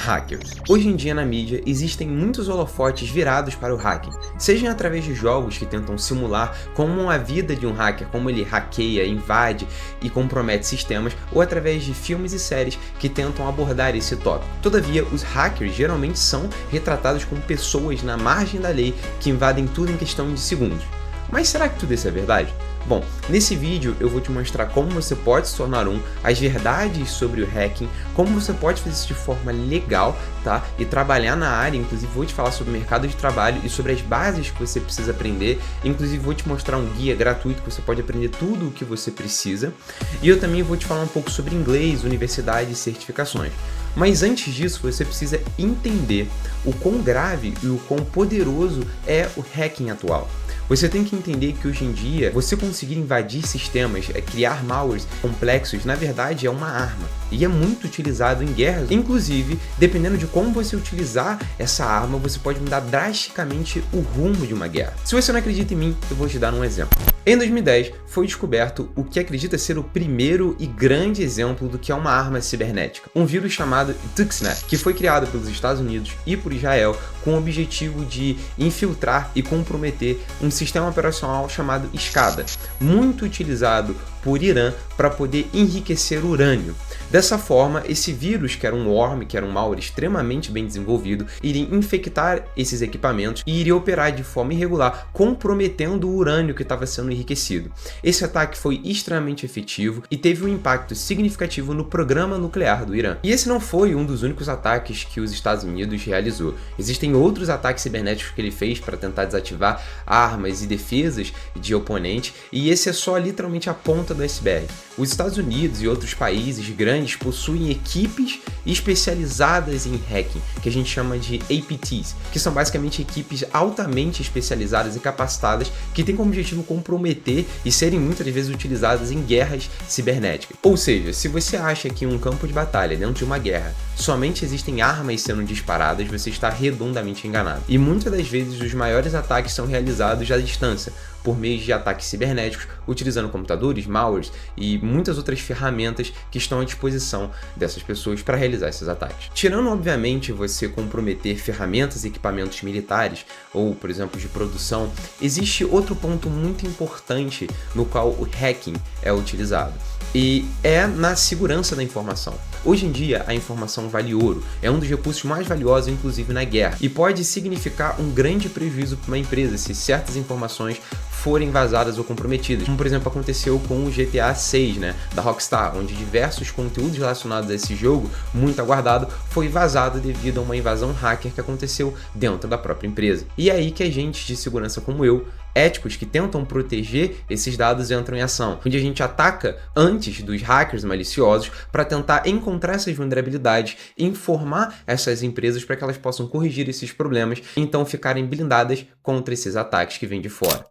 Hackers. Hoje em dia na mídia existem muitos holofotes virados para o hacking, seja através de jogos que tentam simular como a vida de um hacker, como ele hackeia, invade e compromete sistemas, ou através de filmes e séries que tentam abordar esse tópico. Todavia, os hackers geralmente são retratados como pessoas na margem da lei que invadem tudo em questão de segundos. Mas será que tudo isso é verdade? Bom, nesse vídeo eu vou te mostrar como você pode se tornar as verdades sobre o hacking, como você pode fazer isso de forma legal, tá? E trabalhar na área, inclusive vou te falar sobre o mercado de trabalho e sobre as bases que você precisa aprender, inclusive vou te mostrar um guia gratuito que você pode aprender tudo o que você precisa, e eu também vou te falar um pouco sobre inglês, universidade e certificações. Mas antes disso, você precisa entender o quão grave e o quão poderoso é o hacking atual. Você tem que entender que hoje em dia, você conseguir invadir sistemas, criar malwares complexos, na verdade é uma arma. E é muito utilizado em guerras. Inclusive, dependendo de como você utilizar essa arma, você pode mudar drasticamente o rumo de uma guerra. Se você não acredita em mim, eu vou te dar um exemplo. Em 2010, foi descoberto o que acredita ser o primeiro e grande exemplo do que é uma arma cibernética. Um vírus chamado Stuxnet, que foi criado pelos Estados Unidos e por Israel com o objetivo de infiltrar e comprometer um sistema operacional chamado SCADA, muito utilizado por Irã para poder enriquecer urânio. Dessa forma, esse vírus, que era um worm, que era um malware extremamente bem desenvolvido, iria infectar esses equipamentos e iria operar de forma irregular, comprometendo o urânio que estava sendo enriquecido. Esse ataque foi extremamente efetivo e teve um impacto significativo no programa nuclear do Irã. E esse não foi um dos únicos ataques que os Estados Unidos realizou. Existem outros ataques cibernéticos que ele fez para tentar desativar armas e defesas de oponentes, e esse é só literalmente a ponta do iceberg. Os Estados Unidos e outros países grandes possuem equipes especializadas em hacking, que a gente chama de APTs, que são basicamente equipes altamente especializadas e capacitadas que têm como objetivo comprometer e serem muitas vezes utilizadas em guerras cibernéticas. Ou seja, se você acha que em um campo de batalha, dentro de uma guerra, somente existem armas sendo disparadas, você está redondamente enganado. E muitas das vezes os maiores ataques são realizados à distância, por meio de ataques cibernéticos, utilizando computadores, malwares e muitas outras ferramentas que estão à disposição dessas pessoas para realizar esses ataques. Tirando, obviamente, você comprometer ferramentas e equipamentos militares, ou, por exemplo, de produção, existe outro ponto muito importante no qual o hacking é utilizado, e é na segurança da informação. Hoje em dia, a informação vale ouro, é um dos recursos mais valiosos, inclusive na guerra, e pode significar um grande prejuízo para uma empresa se certas informações forem vazadas ou comprometidas, como por exemplo aconteceu com o GTA 6, da Rockstar, onde diversos conteúdos relacionados a esse jogo, muito aguardado, foi vazado devido a uma invasão hacker que aconteceu dentro da própria empresa. E é aí que agentes de segurança como eu, éticos que tentam proteger esses dados, entram em ação, onde a gente ataca antes dos hackers maliciosos para tentar encontrar essas vulnerabilidades e informar essas empresas para que elas possam corrigir esses problemas e então ficarem blindadas contra esses ataques que vêm de fora.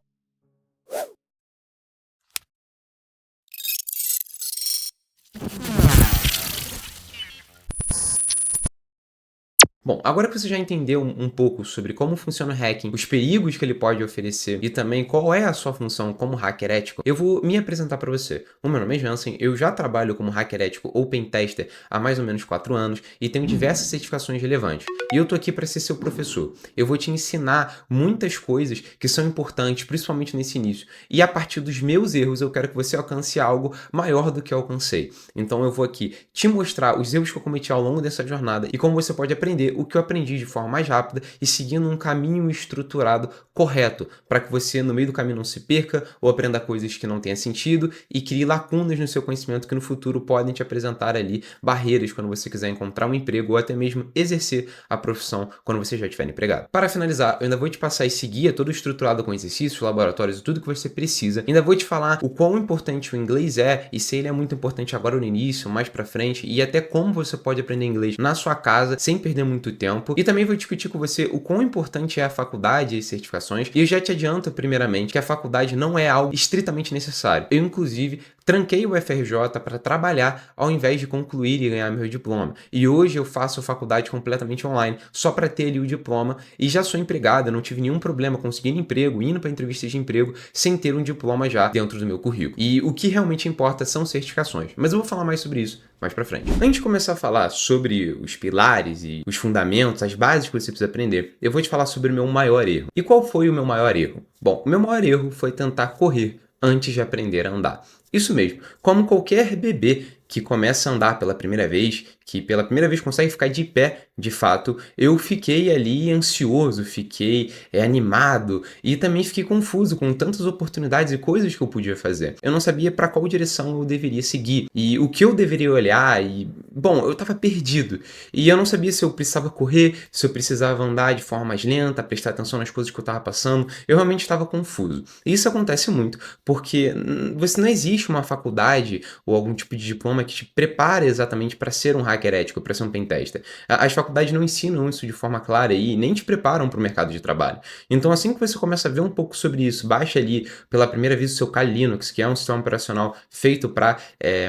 Bom, agora que você já entendeu um pouco sobre como funciona o hacking, os perigos que ele pode oferecer e também qual é a sua função como hacker ético, eu vou me apresentar para você. O meu nome é Jansen, eu já trabalho como hacker ético ou pentester há mais ou menos 4 anos e tenho diversas certificações relevantes. E eu tô aqui para ser seu professor. Eu vou te ensinar muitas coisas que são importantes, principalmente nesse início. E a partir dos meus erros, eu quero que você alcance algo maior do que eu alcancei. Então eu vou aqui te mostrar os erros que eu cometi ao longo dessa jornada e como você pode aprender o que eu aprendi de forma mais rápida e seguindo um caminho estruturado correto, para que você no meio do caminho não se perca ou aprenda coisas que não tenham sentido e crie lacunas no seu conhecimento que no futuro podem te apresentar ali barreiras quando você quiser encontrar um emprego ou até mesmo exercer a profissão quando você já estiver empregado. Para finalizar, eu ainda vou te passar esse guia todo estruturado com exercícios, laboratórios e tudo que você precisa. Ainda vou te falar o quão importante o inglês é e se ele é muito importante agora no início, mais pra frente, e até como você pode aprender inglês na sua casa sem perder muito tempo. E também vou discutir com você o quão importante é a faculdade e certificações. E eu já te adianto, primeiramente, que a faculdade não é algo estritamente necessário. Eu, inclusive, tranquei o FRJ para trabalhar ao invés de concluir e ganhar meu diploma. E hoje eu faço faculdade completamente online, só para ter ali o diploma, e já sou empregado, não tive nenhum problema conseguindo emprego, indo para entrevistas de emprego, sem ter um diploma já dentro do meu currículo. E o que realmente importa são certificações. Mas eu vou falar mais sobre isso mais pra frente. Antes de começar a falar sobre os pilares e os fundamentos, as bases que você precisa aprender, eu vou te falar sobre o meu maior erro. E qual foi o meu maior erro? Bom, o meu maior erro foi tentar correr antes de aprender a andar. Isso mesmo, como qualquer bebê que começa a andar pela primeira vez, que pela primeira vez consegue ficar de pé, de fato, eu fiquei ali ansioso, fiquei animado e também fiquei confuso com tantas oportunidades e coisas que eu podia fazer. Eu não sabia para qual direção eu deveria seguir e o que eu deveria olhar e, bom, eu estava perdido. E eu não sabia se eu precisava correr, se eu precisava andar de forma mais lenta, prestar atenção nas coisas que eu estava passando. Eu realmente estava confuso. E isso acontece muito, porque você não existe uma faculdade ou algum tipo de diploma que te prepare exatamente para ser um hacker ético, para ser um pentester. As faculdades não ensinam isso de forma clara e nem te preparam para o mercado de trabalho. Então, assim que você começa a ver um pouco sobre isso, baixa ali pela primeira vez o seu Kali Linux, que é um sistema operacional feito para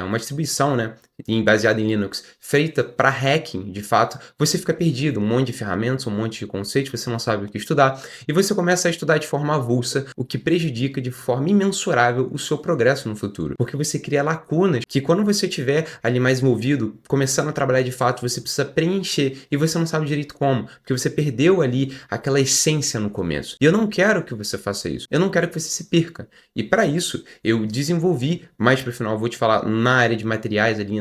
uma distribuição, né, baseada em Linux, feita para hacking, de fato, você fica perdido, um monte de ferramentas, um monte de conceitos, você não sabe o que estudar, e você começa a estudar de forma avulsa, o que prejudica de forma imensurável o seu progresso no futuro, porque você cria lacunas que quando você estiver ali mais envolvido, começando a trabalhar de fato, você precisa preencher, e você não sabe direito como, porque você perdeu ali aquela essência no começo. E eu não quero que você faça isso, eu não quero que você se perca, e para isso, eu desenvolvi, mais para o final eu vou te falar na área de materiais ali,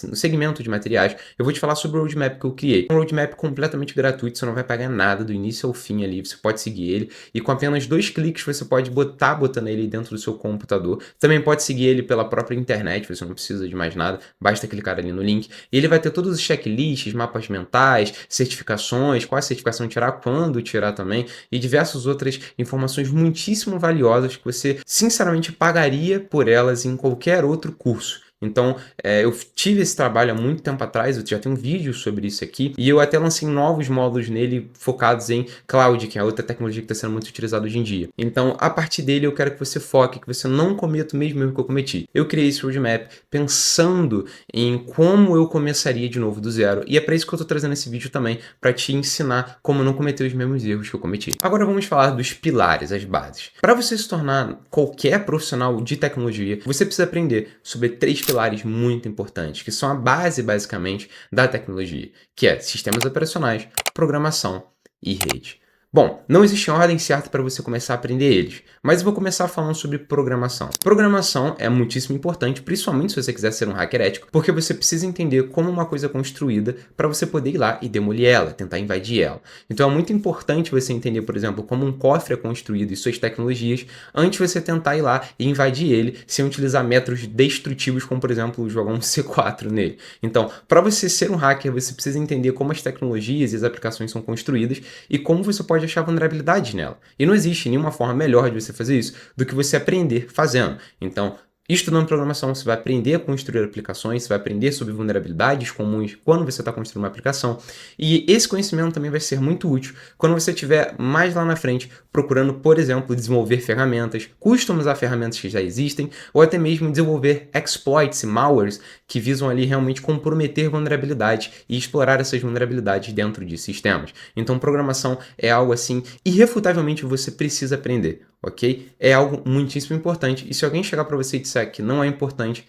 no segmento de materiais, eu vou te falar sobre o roadmap que eu criei. Um roadmap completamente gratuito, você não vai pagar nada do início ao fim ali, você pode seguir ele e com apenas 2 cliques você pode botando ele dentro do seu computador. Também pode seguir ele pela própria internet, você não precisa de mais nada, basta clicar ali no link e ele vai ter todos os checklists, mapas mentais, certificações, qual a certificação tirar, quando tirar também e diversas outras informações muitíssimo valiosas que você sinceramente pagaria por elas em qualquer outro curso. Então, eu tive esse trabalho há muito tempo atrás, eu já tenho um vídeo sobre isso aqui, e eu até lancei novos módulos nele focados em cloud, que é outra tecnologia que está sendo muito utilizada hoje em dia. Então, a partir dele, eu quero que você foque, que você não cometa o mesmo erro que eu cometi. Eu criei esse roadmap pensando em como eu começaria de novo do zero, e é para isso que eu estou trazendo esse vídeo também, para te ensinar como não cometer os mesmos erros que eu cometi. Agora vamos falar dos pilares, as bases. Para você se tornar qualquer profissional de tecnologia, você precisa aprender sobre 3 pilares muito importantes, que são a base, basicamente, da tecnologia, que é sistemas operacionais, programação e rede. Bom, não existe ordem certa para você começar a aprender eles, mas eu vou começar falando sobre programação. Programação é muitíssimo importante, principalmente se você quiser ser um hacker ético, porque você precisa entender como uma coisa é construída para você poder ir lá e demolir ela, tentar invadir ela. Então é muito importante você entender, por exemplo, como um cofre é construído e suas tecnologias, antes de você tentar ir lá e invadir ele sem utilizar métodos destrutivos, como por exemplo jogar um C4 nele. Então, para você ser um hacker, você precisa entender como as tecnologias e as aplicações são construídas e como você pode achar vulnerabilidades nela. E não existe nenhuma forma melhor de você fazer isso do que você aprender fazendo. Então, estudando programação, você vai aprender a construir aplicações, você vai aprender sobre vulnerabilidades comuns quando você está construindo uma aplicação. E esse conhecimento também vai ser muito útil quando você estiver mais lá na frente procurando, por exemplo, desenvolver ferramentas, customizar ferramentas que já existem, ou até mesmo desenvolver exploits e malwares que visam ali realmente comprometer vulnerabilidades e explorar essas vulnerabilidades dentro de sistemas. Então, programação é algo assim, irrefutavelmente você precisa aprender. Ok? É algo muitíssimo importante. E se alguém chegar para você e disser que não é importante,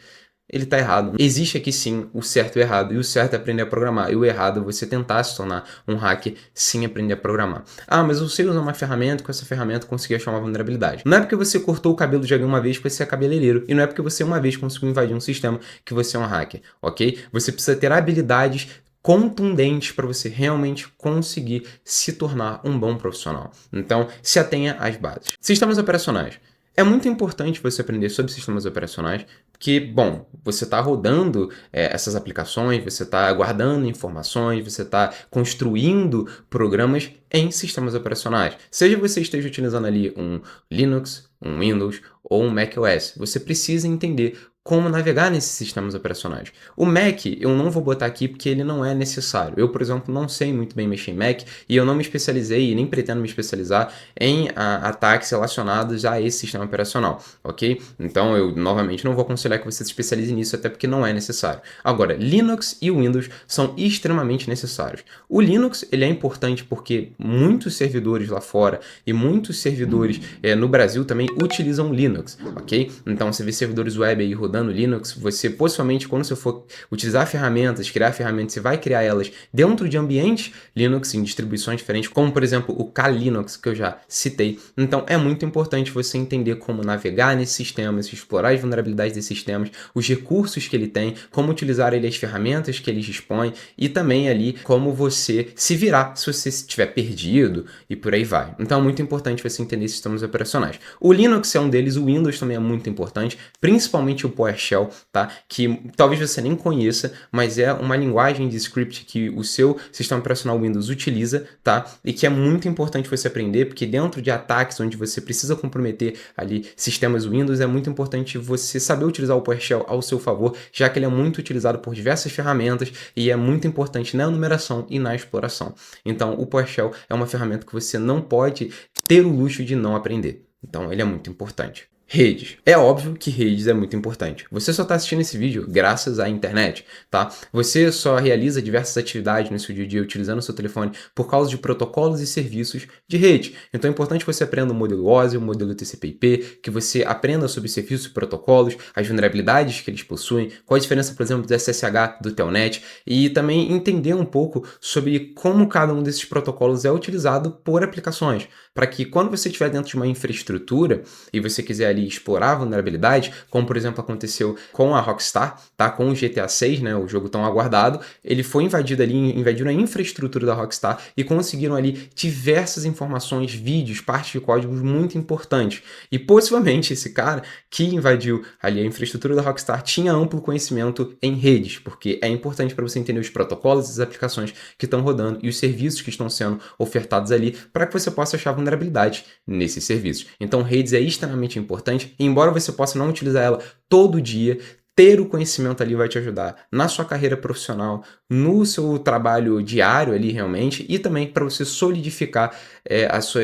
ele está errado. Existe aqui sim o certo e o errado. E o certo é aprender a programar. E o errado é você tentar se tornar um hacker sem aprender a programar. Ah, mas eu sei usar uma ferramenta, com essa ferramenta consegui achar uma vulnerabilidade. Não é porque você cortou o cabelo de alguém uma vez que você é cabeleireiro. E não é porque você uma vez conseguiu invadir um sistema que você é um hacker. Ok? Você precisa ter habilidades contundentes para você realmente conseguir se tornar um bom profissional. Então, se atenha às bases. Sistemas operacionais. É muito importante você aprender sobre sistemas operacionais, porque, bom, você está rodando essas aplicações, você está guardando informações, você está construindo programas em sistemas operacionais. Seja você esteja utilizando ali um Linux, um Windows ou um macOS, você precisa entender como navegar nesses sistemas operacionais. O Mac eu não vou botar aqui porque ele não é necessário. Eu, por exemplo, não sei muito bem mexer em Mac e eu não me especializei e nem pretendo me especializar em ataques relacionados a esse sistema operacional, ok? Então eu, novamente, não vou aconselhar que você se especialize nisso, até porque não é necessário. Agora, Linux e Windows são extremamente necessários. O Linux, ele é importante porque muitos servidores lá fora e muitos servidores no Brasil também utilizam Linux, ok? Então você vê servidores web aí rodando no Linux, você possivelmente, quando você for utilizar ferramentas, criar ferramentas, você vai criar elas dentro de ambientes Linux, em distribuições diferentes, como por exemplo o Kali-Linux, que eu já citei. Então é muito importante você entender como navegar nesses sistemas, explorar as vulnerabilidades desses sistemas, os recursos que ele tem, como utilizar ele, as ferramentas que ele dispõe e também ali como você se virar se você estiver perdido e por aí vai. Então é muito importante você entender sistemas operacionais. O Linux é um deles, o Windows também é muito importante, principalmente o PowerShell, tá? Que talvez você nem conheça, mas é uma linguagem de script que o seu sistema operacional Windows utiliza, tá? E que é muito importante você aprender, porque dentro de ataques onde você precisa comprometer ali sistemas Windows, é muito importante você saber utilizar o PowerShell ao seu favor, já que ele é muito utilizado por diversas ferramentas e é muito importante na numeração e na exploração. Então, o PowerShell é uma ferramenta que você não pode ter o luxo de não aprender. Então, ele é muito importante. Redes. É óbvio que redes é muito importante. Você só está assistindo esse vídeo graças à internet, tá? Você só realiza diversas atividades no seu dia a dia utilizando o seu telefone por causa de protocolos e serviços de rede. Então é importante que você aprenda o modelo OSI, o modelo TCP/IP, que você aprenda sobre serviços e protocolos, as vulnerabilidades que eles possuem, qual a diferença, por exemplo, do SSH do Telnet e também entender um pouco sobre como cada um desses protocolos é utilizado por aplicações, para que quando você estiver dentro de uma infraestrutura e você quiser ali explorar a vulnerabilidade, como por exemplo aconteceu com a Rockstar, tá? Com o GTA 6, né, o jogo tão aguardado, ele foi invadido ali, invadiram a infraestrutura da Rockstar e conseguiram ali diversas informações, vídeos, partes de códigos muito importantes. E possivelmente esse cara que invadiu ali a infraestrutura da Rockstar tinha amplo conhecimento em redes, porque é importante para você entender os protocolos e as aplicações que estão rodando e os serviços que estão sendo ofertados ali para que você possa achar vulnerabilidade nesses serviços. Então redes é extremamente importante. Embora você possa não utilizar ela todo dia, ter o conhecimento ali vai te ajudar na sua carreira profissional, no seu trabalho diário ali realmente, e também para você solidificar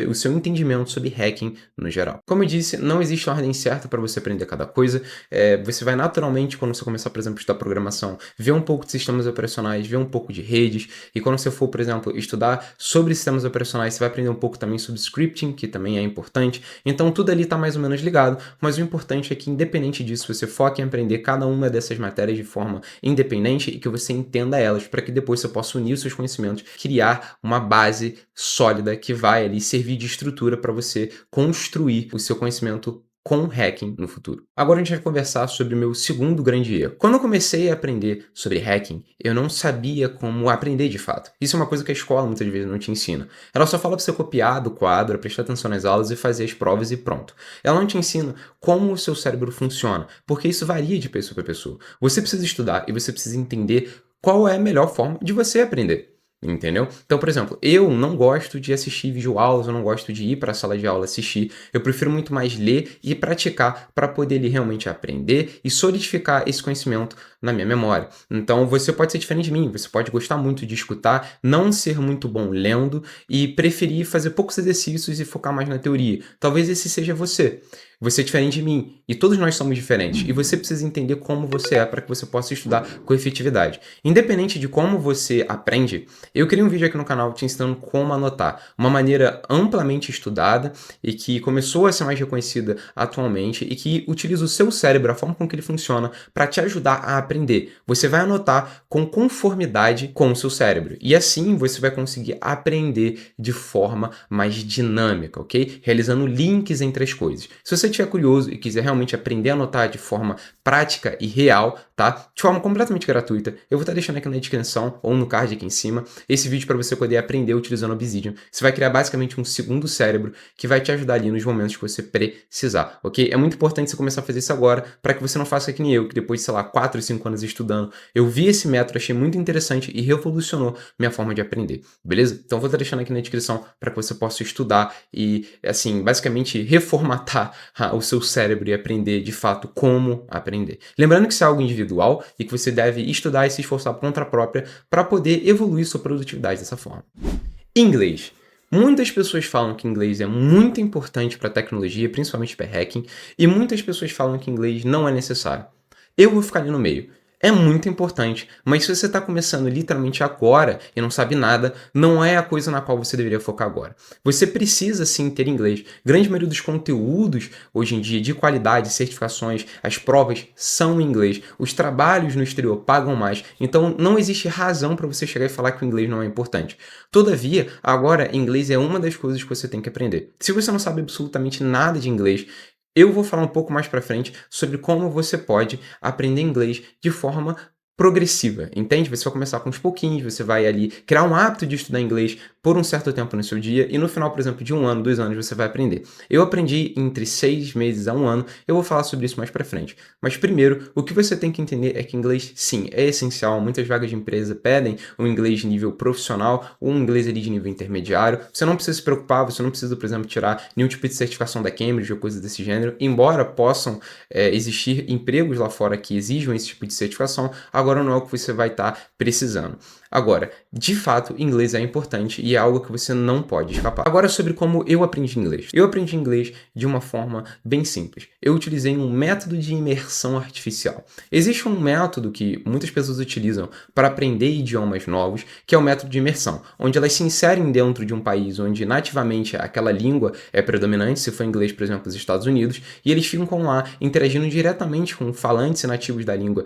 o seu entendimento sobre hacking no geral. Como eu disse, não existe ordem certa para você aprender cada coisa. Você vai naturalmente, quando você começar, por exemplo, a estudar programação, ver um pouco de sistemas operacionais, ver um pouco de redes, e quando você for, por exemplo, estudar sobre sistemas operacionais, você vai aprender um pouco também sobre scripting, que também é importante. Então tudo ali está mais ou menos ligado, mas o importante é que, independente disso, você foque em aprender cada uma dessas matérias de forma independente e que você entenda elas, para que depois você possa unir os seus conhecimentos, criar uma base sólida que vai ali servir de estrutura para você construir o seu conhecimento com hacking no futuro. Agora a gente vai conversar sobre o meu segundo grande erro. Quando eu comecei a aprender sobre hacking, eu não sabia como aprender de fato. Isso é uma coisa que a escola muitas vezes não te ensina. Ela só fala para você copiar do quadro, prestar atenção nas aulas e fazer as provas e pronto. Ela não te ensina como o seu cérebro funciona, porque isso varia de pessoa para pessoa. Você precisa estudar e você precisa entender qual é a melhor forma de você aprender. Entendeu? Então, por exemplo, eu não gosto de assistir videoaulas, eu não gosto de ir para a sala de aula assistir, eu prefiro muito mais ler e praticar para poder realmente aprender e solidificar esse conhecimento na minha memória. Então, você pode ser diferente de mim, você pode gostar muito de escutar, não ser muito bom lendo e preferir fazer poucos exercícios e focar mais na teoria. Talvez esse seja você. Você é diferente de mim e todos nós somos diferentes e você precisa entender como você é para que você possa estudar com efetividade. Independente de como você aprende, eu criei um vídeo aqui no canal te ensinando como anotar, uma maneira amplamente estudada e que começou a ser mais reconhecida atualmente e que utiliza o seu cérebro, a forma com que ele funciona, para te ajudar a aprender. Você vai anotar com conformidade com o seu cérebro e assim você vai conseguir aprender de forma mais dinâmica, ok? Realizando links entre as coisas. Se você estiver curioso e quiser realmente aprender a anotar de forma prática e real, tá? De forma completamente gratuita, eu vou estar deixando aqui na descrição ou no card aqui em cima esse vídeo para você poder aprender utilizando Obsidian. Você vai criar basicamente um segundo cérebro que vai te ajudar ali nos momentos que você precisar, ok? É muito importante você começar a fazer isso agora para que você não faça que nem eu, que depois de, sei lá, 4 ou 5 anos estudando, eu vi esse método, achei muito interessante e revolucionou minha forma de aprender, beleza? Então vou estar deixando aqui na descrição para que você possa estudar e, assim, basicamente reformatar o seu cérebro e aprender de fato como aprender. Lembrando que isso é algo individual e que você deve estudar e se esforçar por conta própria para poder evoluir sua produtividade dessa forma. Inglês. Muitas pessoas falam que inglês é muito importante para tecnologia, principalmente para hacking, e muitas pessoas falam que inglês não é necessário. Eu vou ficar ali no meio. é muito importante, mas se você está começando literalmente agora e não sabe nada, não é a coisa na qual você deveria focar agora. Você precisa sim ter inglês. Grande maioria dos conteúdos hoje em dia de qualidade, certificações, as provas são em inglês. Os trabalhos no exterior pagam mais, então não existe razão para você chegar e falar que o inglês não é importante. Todavia, agora inglês é uma das coisas que você tem que aprender. Se você não sabe absolutamente nada de inglês, eu vou falar um pouco mais para frente sobre como você pode aprender inglês de forma progressiva, entende? Você vai começar com uns pouquinhos, você vai ali criar um hábito de estudar inglês por um certo tempo no seu dia e no final, por exemplo, de 1 ano, 2 anos, você vai aprender. Eu aprendi entre 6 meses a 1 ano, eu vou falar sobre isso mais pra frente. Mas primeiro, o que você tem que entender é que inglês, sim, é essencial. Muitas vagas de empresa pedem um inglês de nível profissional ou um inglês ali de nível intermediário. Você não precisa se preocupar, você não precisa, por exemplo, tirar nenhum tipo de certificação da Cambridge ou coisa desse gênero, embora possam existir empregos lá fora que exijam esse tipo de certificação, agora não é o que você vai estar precisando. Agora, de fato, inglês é importante e é algo que você não pode escapar. Agora, sobre como eu aprendi inglês. Eu aprendi inglês de uma forma bem simples. Eu utilizei um método de imersão artificial. Existe um método que muitas pessoas utilizam para aprender idiomas novos, que é o método de imersão, onde elas se inserem dentro de um país onde nativamente aquela língua é predominante, se for inglês, por exemplo, nos Estados Unidos, e eles ficam lá interagindo diretamente com falantes nativos da língua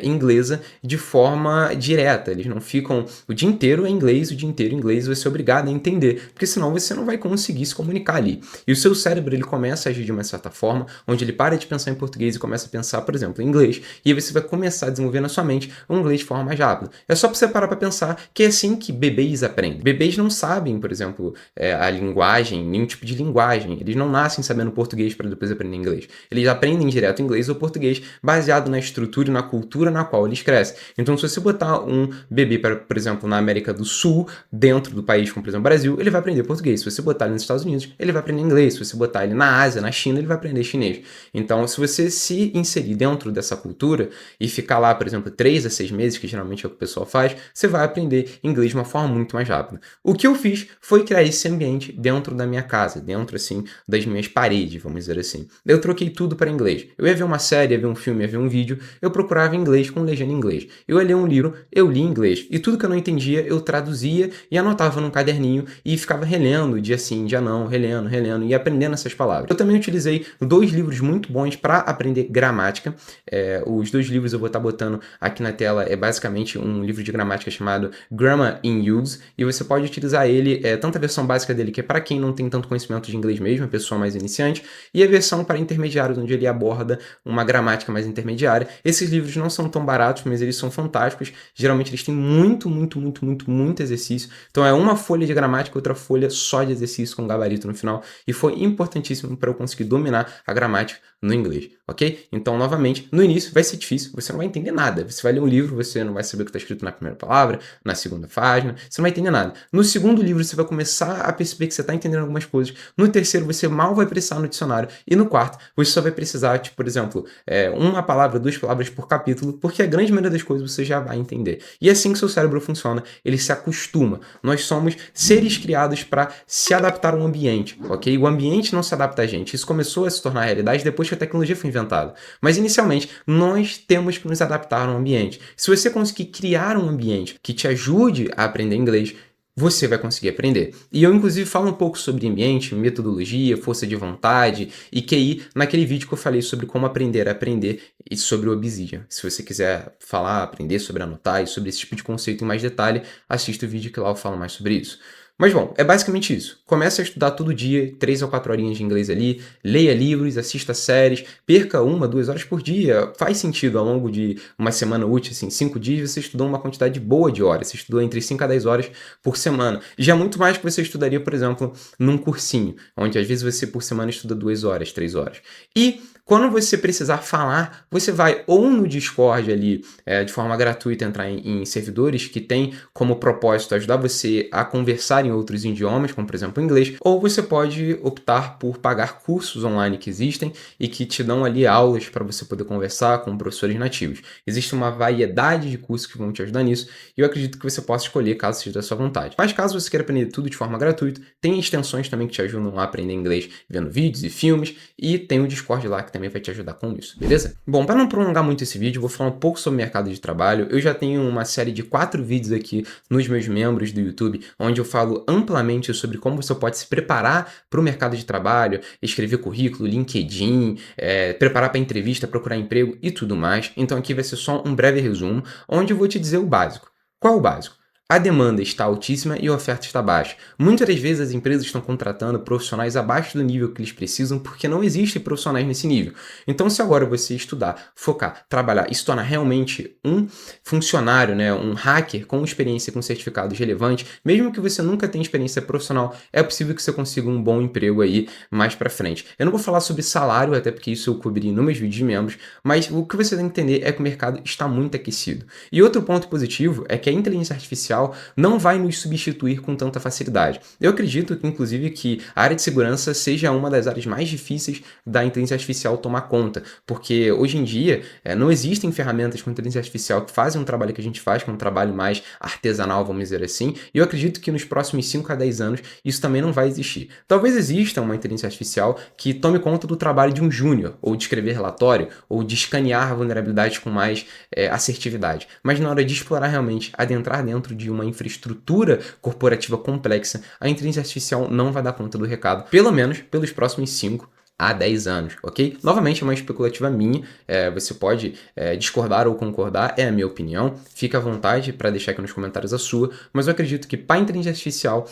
inglesa de forma direta. Eles não ficam o dia inteiro em inglês, o dia inteiro em inglês, você é obrigado a entender, porque senão você não vai conseguir se comunicar ali. E o seu cérebro, ele começa a agir de uma certa forma, onde ele para de pensar em português e começa a pensar, por exemplo, em inglês, e aí você vai começar a desenvolver na sua mente um inglês de forma mais rápida. É só pra você parar pra pensar que é assim que bebês aprendem. Bebês não sabem, por exemplo, a linguagem, nenhum tipo de linguagem. Eles não nascem sabendo português para depois aprender inglês. Eles aprendem direto inglês ou português baseado na estrutura e na cultura na qual eles crescem. Então, se você botar um bebê, por exemplo, na América do Sul, dentro do país, como por exemplo o Brasil, ele vai aprender português. Se você botar ele nos Estados Unidos, ele vai aprender inglês. Se você botar ele na Ásia, na China, ele vai aprender chinês. Então, se você se inserir dentro dessa cultura e ficar lá, por exemplo, 3 a 6 meses, que geralmente é o que o pessoal faz, você vai aprender inglês de uma forma muito mais rápida. O que eu fiz foi criar esse ambiente dentro da minha casa, dentro, assim, das minhas paredes, vamos dizer assim. Eu troquei tudo para inglês. Eu ia ver uma série, ia ver um filme, ia ver um vídeo, eu procurava inglês com legenda em inglês. Eu ia ler um livro, eu li em inglês. E tudo que eu não entendia, eu traduzia e anotava num caderninho e ficava relendo dia sim, dia não, relendo e aprendendo essas palavras. Eu também utilizei 2 livros muito bons para aprender gramática. Os 2 livros eu vou estar botando aqui na tela, é basicamente um livro de gramática chamado Grammar in Use, e você pode utilizar ele, tanto a versão básica dele, que é para quem não tem tanto conhecimento de inglês mesmo, a pessoa mais iniciante, e a versão para intermediários, onde ele aborda uma gramática mais intermediária. Esses livros não são tão baratos, mas eles são fantásticos. Geralmente eles têm muito exercício. Então é uma folha de gramática, outra folha só de exercício com gabarito no final, e foi importantíssimo para eu conseguir dominar a gramática no inglês, ok? Então, novamente, no início vai ser difícil, você não vai entender nada. Você vai ler um livro, você não vai saber o que está escrito na primeira palavra, na segunda página, você não vai entender nada. No segundo livro, você vai começar a perceber que você está entendendo algumas coisas. No terceiro, você mal vai precisar no dicionário. E no quarto, você só vai precisar, tipo, por exemplo, uma palavra, 2 palavras por capítulo, porque a grande maioria das coisas você já vai entender. E é assim que seu cérebro funciona, ele se acostuma. Nós somos seres criados para se adaptar ao ambiente, ok? O ambiente não se adapta a gente. Isso começou a se tornar realidade depois que a tecnologia foi inventada. Mas inicialmente, nós temos que nos adaptar ao ambiente. Se você conseguir criar um ambiente que te ajude a aprender inglês, você vai conseguir aprender. E eu, inclusive, falo um pouco sobre ambiente, metodologia, força de vontade e QI naquele vídeo que eu falei sobre como aprender a aprender e sobre o Obsidian. Se você quiser falar, aprender sobre anotar e sobre esse tipo de conceito em mais detalhe, assista o vídeo que lá eu falo mais sobre isso. Mas bom, é basicamente isso. Comece a estudar todo dia, 3 ou 4 horinhas de inglês ali, leia livros, assista séries, perca 1, 2 horas por dia. Faz sentido, ao longo de uma semana útil, assim, 5 dias, você estudou uma quantidade boa de horas. Você estudou entre 5 a 10 horas por semana. Já é muito mais que você estudaria, por exemplo, num cursinho, onde às vezes você por semana estuda 2 horas, 3 horas. E quando você precisar falar, você vai ou no Discord ali, de forma gratuita, entrar em servidores que tem como propósito ajudar você a conversar falar em outros idiomas, como por exemplo o inglês, ou você pode optar por pagar cursos online que existem e que te dão ali aulas para você poder conversar com professores nativos. Existe uma variedade de cursos que vão te ajudar nisso e eu acredito que você possa escolher caso seja da sua vontade. Mas caso você queira aprender tudo de forma gratuita, tem extensões também que te ajudam a aprender inglês vendo vídeos e filmes e tem o Discord lá que também vai te ajudar com isso, beleza? Bom, para não prolongar muito esse vídeo, eu vou falar um pouco sobre o mercado de trabalho. Eu já tenho uma série de 4 vídeos aqui nos meus membros do YouTube, onde eu falo amplamente sobre como você pode se preparar para o mercado de trabalho, escrever currículo, LinkedIn, preparar para entrevista, procurar emprego e tudo mais. Então aqui vai ser só um breve resumo, onde eu vou te dizer o básico. Qual é o básico? A demanda está altíssima e a oferta está baixa. Muitas das vezes as empresas estão contratando profissionais abaixo do nível que eles precisam porque não existem profissionais nesse nível. Então, se agora você estudar, focar, trabalhar e se tornar realmente um funcionário, né, um hacker com experiência, com certificados relevantes, mesmo que você nunca tenha experiência profissional, é possível que você consiga um bom emprego aí mais para frente. Eu não vou falar sobre salário, até porque isso eu cobri nos meus vídeos de membros, mas o que você tem que entender é que o mercado está muito aquecido. E outro ponto positivo é que a inteligência artificial não vai nos substituir com tanta facilidade. Eu acredito que, inclusive, que a área de segurança seja uma das áreas mais difíceis da inteligência artificial tomar conta, porque hoje em dia não existem ferramentas com inteligência artificial que fazem um trabalho que a gente faz, que é um trabalho mais artesanal, vamos dizer assim, e eu acredito que nos próximos 5 a 10 anos isso também não vai existir. Talvez exista uma inteligência artificial que tome conta do trabalho de um júnior, ou de escrever relatório, ou de escanear vulnerabilidades com mais assertividade, mas na hora de explorar realmente, adentrar dentro de uma infraestrutura corporativa complexa, a inteligência artificial não vai dar conta do recado, pelo menos pelos próximos 5 a 10 anos, ok? Novamente, é uma especulativa minha, você pode discordar ou concordar, é a minha opinião, fica à vontade para deixar aqui nos comentários a sua, mas eu acredito que para a inteligência artificial,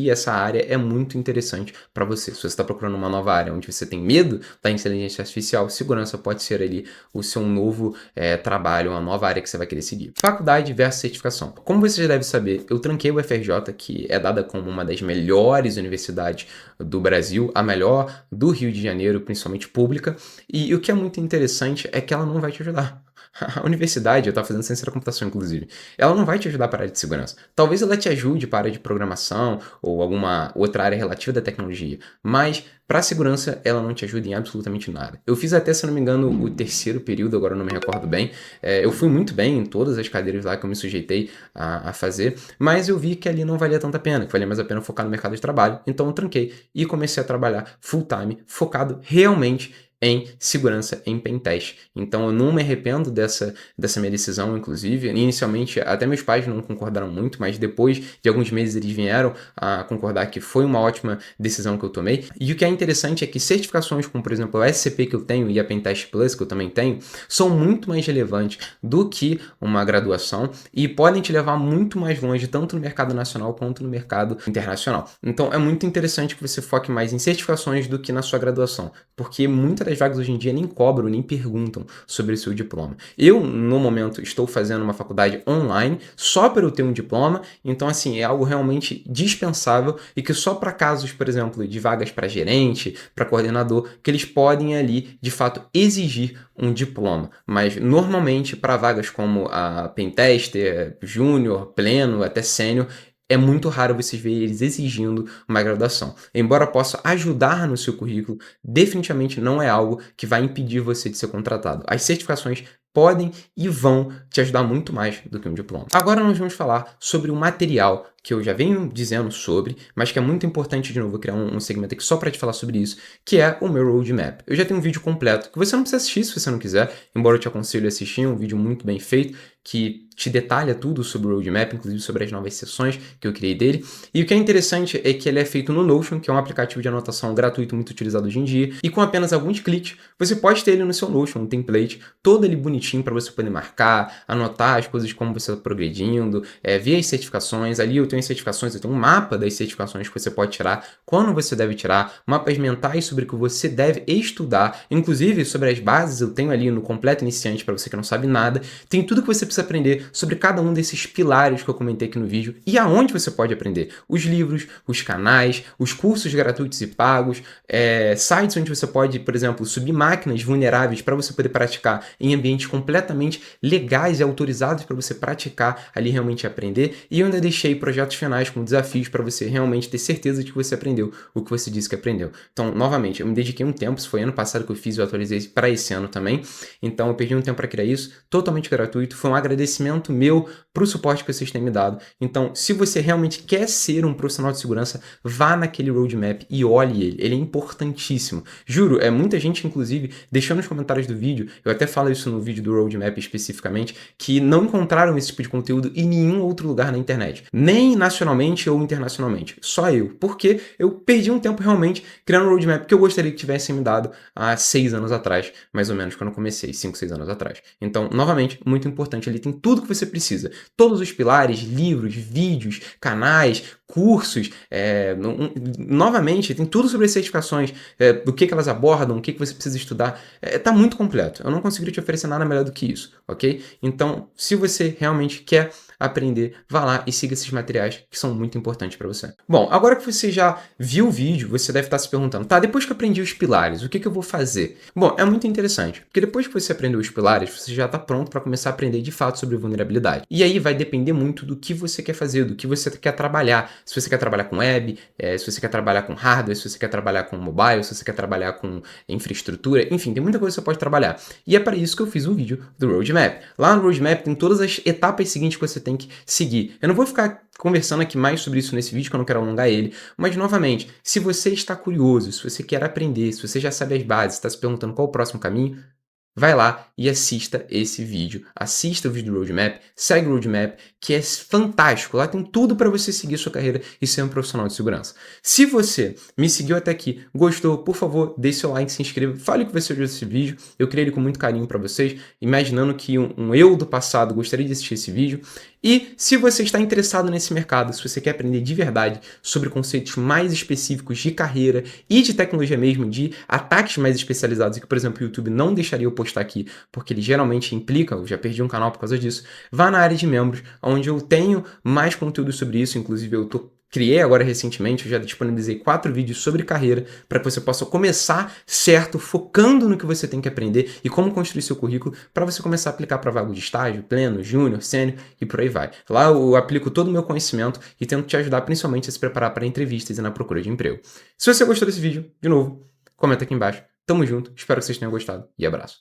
essa área é muito interessante para você. Se você está procurando uma nova área onde você tem medo da inteligência artificial, segurança pode ser ali o seu novo trabalho, uma nova área que você vai querer seguir. Faculdade versus certificação. Como você já deve saber, eu tranquei o FRJ, que é dada como uma das melhores universidades do Brasil, a melhor do Rio de Janeiro, principalmente pública, e o que é muito interessante é que ela não vai te ajudar. A universidade, eu estava fazendo ciência da computação, inclusive, ela não vai te ajudar para a área de segurança. Talvez ela te ajude para a área de programação ou alguma outra área relativa da tecnologia, mas para a segurança ela não te ajuda em absolutamente nada. Eu fiz até, se não me engano, o 3º período, agora eu não me recordo bem. Eu fui muito bem em todas as cadeiras lá que eu me sujeitei a fazer, mas eu vi que ali não valia tanta pena, que valia mais a pena focar no mercado de trabalho, então eu tranquei e comecei a trabalhar full time, focado realmente em segurança, em pentest. Então eu não me arrependo dessa minha decisão, inclusive. Inicialmente, até meus pais não concordaram muito, mas depois de alguns meses eles vieram a concordar que foi uma ótima decisão que eu tomei. E o que é interessante é que certificações como, por exemplo, a SCP que eu tenho e a Pentest Plus que eu também tenho, são muito mais relevantes do que uma graduação e podem te levar muito mais longe, tanto no mercado nacional quanto no mercado internacional. Então é muito interessante que você foque mais em certificações do que na sua graduação, porque muitas das vagas hoje em dia nem cobram, nem perguntam sobre o seu diploma. Eu, no momento, estou fazendo uma faculdade online só para eu ter um diploma, então, assim, é algo realmente dispensável e que só para casos, por exemplo, de vagas para gerente, para coordenador, que eles podem ali, de fato, exigir um diploma. Mas, normalmente, para vagas como a Pentester, Júnior, Pleno, até Sênior, é muito raro vocês verem eles exigindo uma graduação. Embora possa ajudar no seu currículo, definitivamente não é algo que vai impedir você de ser contratado. As certificações podem e vão te ajudar muito mais do que um diploma. Agora nós vamos falar sobre o material que eu já venho dizendo sobre, mas que é muito importante, de novo, eu criar um segmento aqui só para te falar sobre isso, que é o meu roadmap. Eu já tenho um vídeo completo, que você não precisa assistir se você não quiser, embora eu te aconselhe a assistir, um vídeo muito bem feito, que te detalha tudo sobre o roadmap, inclusive sobre as novas sessões que eu criei dele. E o que é interessante é que ele é feito no Notion, que é um aplicativo de anotação gratuito muito utilizado hoje em dia, e com apenas alguns cliques, você pode ter ele no seu Notion, um template, todo ele bonitinho para você poder marcar, anotar as coisas como você está progredindo, ver as certificações. Ali eu tenho as certificações, eu tenho um mapa das certificações que você pode tirar, quando você deve tirar, mapas mentais sobre o que você deve estudar, inclusive sobre as bases eu tenho ali no completo iniciante para você que não sabe nada, tem tudo que você precisa aprender sobre cada um desses pilares que eu comentei aqui no vídeo e aonde você pode aprender. Os livros, os canais, os cursos gratuitos e pagos, sites onde você pode, por exemplo, subir máquinas vulneráveis para você poder praticar em ambientes completamente legais e autorizados para você praticar ali realmente aprender. E eu ainda deixei projetos projetos finais, com desafios para você realmente ter certeza de que você aprendeu o que você disse que aprendeu. Então, novamente, eu me dediquei um tempo, isso foi ano passado que eu fiz, eu atualizei para esse ano também, então eu perdi um tempo para criar isso, totalmente gratuito, foi um agradecimento meu para o suporte que vocês têm me dado. Então, se você realmente quer ser um profissional de segurança, vá naquele roadmap e olhe ele é importantíssimo. Juro, muita gente, inclusive, deixou nos comentários do vídeo, eu até falo isso no vídeo do roadmap especificamente, que não encontraram esse tipo de conteúdo em nenhum outro lugar na internet, nem nacionalmente ou internacionalmente, só eu, porque eu perdi um tempo realmente criando um roadmap que eu gostaria que tivessem me dado há 6 anos atrás, mais ou menos, quando eu comecei, 5, 6 anos atrás. Então, novamente, muito importante, ele tem tudo que você precisa, todos os pilares, livros, vídeos, canais, cursos, novamente, tem tudo sobre as certificações, do que elas abordam, o que você precisa estudar, tá muito completo, eu não conseguiria te oferecer nada melhor do que isso, ok? Então, se você realmente quer aprender, vá lá e siga esses materiais que são muito importantes para você. Bom, agora que você já viu o vídeo, você deve estar se perguntando, tá, depois que eu aprendi os pilares, o que eu vou fazer? Bom, é muito interessante, porque depois que você aprendeu os pilares, você já está pronto para começar a aprender de fato sobre vulnerabilidade. E aí vai depender muito do que você quer fazer, do que você quer trabalhar. Se você quer trabalhar com web, se você quer trabalhar com hardware, se você quer trabalhar com mobile, se você quer trabalhar com infraestrutura, enfim, tem muita coisa que você pode trabalhar. E é para isso que eu fiz um vídeo do Roadmap. Lá no Roadmap tem todas as etapas seguintes que você tem que seguir. Eu não vou ficar conversando aqui mais sobre isso nesse vídeo, que eu não quero alongar ele, mas novamente, se você está curioso, se você quer aprender, se você já sabe as bases, está se perguntando qual o próximo caminho, vai lá e assista esse vídeo. Assista o vídeo do Roadmap, segue o Roadmap, que é fantástico. Lá tem tudo para você seguir sua carreira e ser um profissional de segurança. Se você me seguiu até aqui, gostou, por favor, deixe seu like, se inscreva, fale o que você achou desse vídeo. Eu criei ele com muito carinho para vocês, imaginando que um eu do passado gostaria de assistir esse vídeo. E se você está interessado nesse mercado, se você quer aprender de verdade sobre conceitos mais específicos de carreira e de tecnologia mesmo, de ataques mais especializados, que, por exemplo, o YouTube não deixaria eu postar aqui, porque ele geralmente implica, eu já perdi um canal por causa disso, vá na área de membros, onde eu tenho mais conteúdo sobre isso, inclusive criei agora recentemente, eu já disponibilizei 4 vídeos sobre carreira para que você possa começar certo, focando no que você tem que aprender e como construir seu currículo para você começar a aplicar para vaga de estágio, pleno, júnior, sênior e por aí vai. Lá eu aplico todo o meu conhecimento e tento te ajudar principalmente a se preparar para entrevistas e na procura de emprego. Se você gostou desse vídeo, de novo, comenta aqui embaixo. Tamo junto, espero que vocês tenham gostado e abraço.